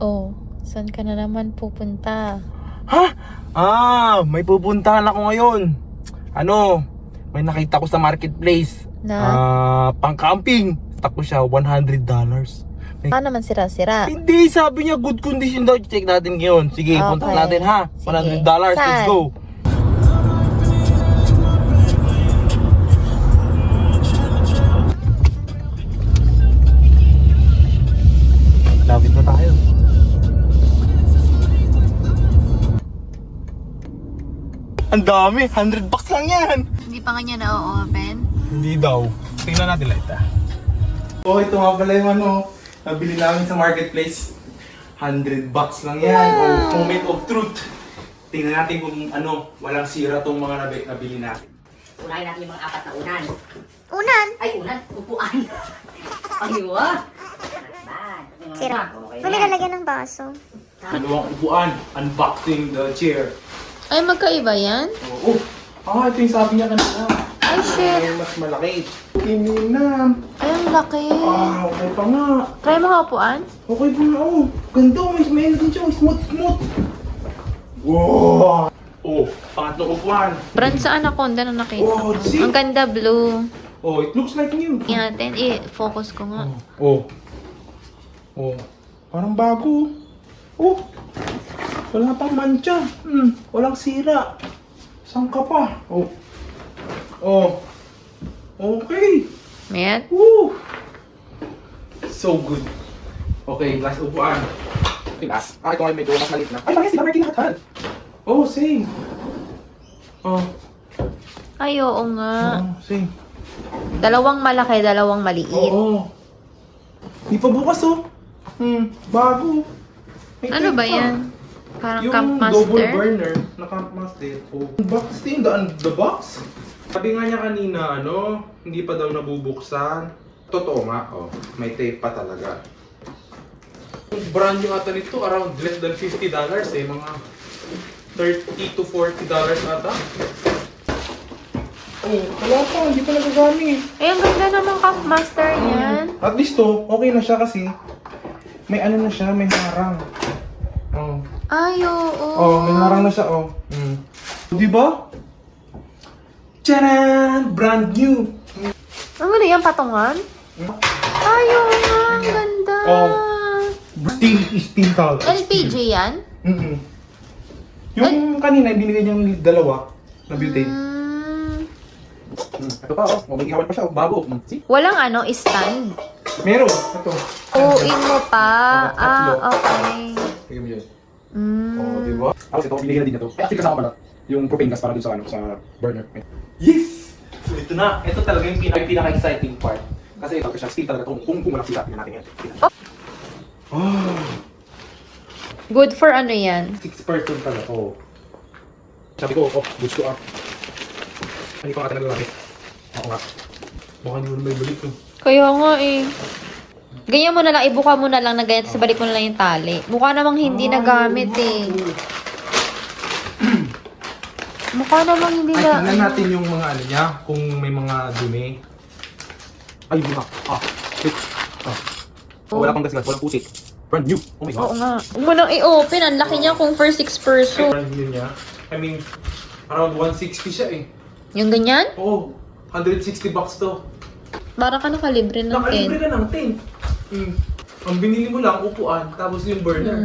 Oh, saan ka na naman pupunta? Ha? May pupuntahan ako ngayon. May nakita ko sa marketplace. Pang-camping. Tapos siya, $100. Paano naman sira-sira? Hindi, sabi niya good condition daw. Check natin ngayon. Sige, Okay. punta natin ha. Sige. $100. Let's Saan? go. Lapit na tayo. Ang dami, $100 lang yan. Hindi pa nga niya na-open? Hindi daw. Tingnan natin lahat Oh, ito nga pala yung nabili namin sa marketplace. $100 lang yan. Oh, moment of truth. Tingnan natin kung walang sira tong mga nabili natin. Unahin natin yung mga 4 na unan. Unan? Ay, unan. Upuan. Aywa. Sira. Okay May na yan. lalagyan ng baso. Dalawang upuan. Unboxing the chair. Ay, magkaiba yan? Oh, ito yung sabi niya kanina. Ay, shit. May mas malaki. Kininam. Ay, ang laki. Okay pa nga. Try mo hapuan? Okay pa nga. Ganda. May din siya. Smooth. Wow. Pangatlong upuan. Brand sa Anaconda na nakita ko. see? Ang ganda, blue. It looks like new. Yan natin, i-focus ko nga. Parang bago. Wala pang mancha. Walang sira. Saan ka pa? Okay. Mayat? So good. Okay, last upuan. Last. Ito ay medyo mas maliit na. Ay, parang sila may kinakatan. Same. Ay, oo nga. Same. Dalawang malaki, dalawang maliit. Di pa bukas bago. May Ano tape ba pa. yan? Parang Yung Camp double Master? burner na Camp Master. Box din, the box. Sabi nga niya kanina, hindi pa daw nabubuksan. Totoo nga, may tape pa talaga. Yung brand yung ata nito, around less than $50 mga $30 to $40 ata. Wala pa, hindi pa nagagamit. Ay, ang ganda naman Camp Master niyan. At least okay na siya kasi may na siya, may harang. Ay, oo. May harang na siya, Di ba? Tcharan! Brand new! Ano na yan, patungan? Ay, oo nga, ang ganda. Steel towel. LPG yan? Yung kanina, binigay niyang dalawa na butane. Ito pa, may ihawan pa siya, bago. See? Walang stand. Meron, ito. Uin mo pa. Tatlo. Okay. Tignan mo yun. Mm. Di ba? Tapos ito, binigay na din ito. Actually, kasama pala yung propane gas para dun sa, sa burner. Yes! So ito na. Ito talaga yung pinaka-exciting part. Kasi ito siya, steel talaga. Kung walang sila, tingnan natin yan. Good for ano yan? 6 person pala. Sabi ko, goods to up. Hindi ko nga talaga Oo nga. Baka hindi mo na may balik to. Kaya nga Ganyan mo na lang, ibuka mo na lang na ganyan, tapos balik mo na lang yung tali. Mukha namang hindi nagamit Mukha namang hindi Ay, na... tingnan natin yung mga niya, kung may mga dumi. Ay, buka. Wait. Wala pang gasgas, walang putik. Brand new. Oh my God. Oo nga. Huwag mo nang i-open. Ang laki niya kung for 6 person. Brand new niya. I mean, around 160 siya Yung ganyan? $160 to. Para ka nakalibre ng Nakalibre 10. ka ng tent. Ang binili mo lang, upuan, tapos yung burner.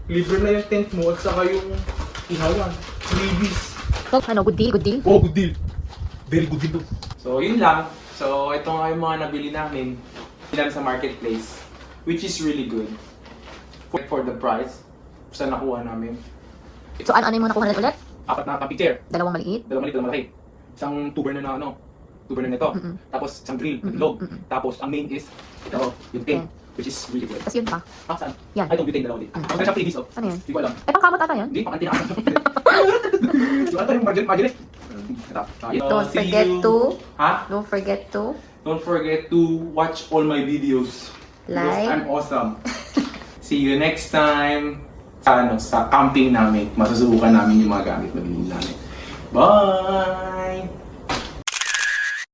Libre na yung tent mo at saka yung ihawan. Freebies. Ano, good deal, good deal? Good deal. Very good deal. So, yun lang. So, ito nga yung mga nabili namin sa marketplace. Which is really good. For the price. Saan nakuha namin. So, ano yung mga nakuha natin ulit? 4 na camping chair. Dalawang maliit? Dalawang maliit, dalawang malaki. Isang 2-burner na 2-burner nito. Tapos isang grill, bilog. Tapos ang main is ito, yung tent. Which is really good. Tapos yun pa. Saan? Yan. Ay, itong butane dalawa din. Tapos siyang freebies Ano yan? Hindi ko alam. Ay, pangkamot ata yan? Hindi, pang antina. Yung ano yung margarine? Don't forget to... Ha? Don't forget to... Don't forget to watch all my videos. Because Like. I'm awesome. See you next time. Sa camping namin. Masusubukan namin yung mga gamit na binili namin. Bye!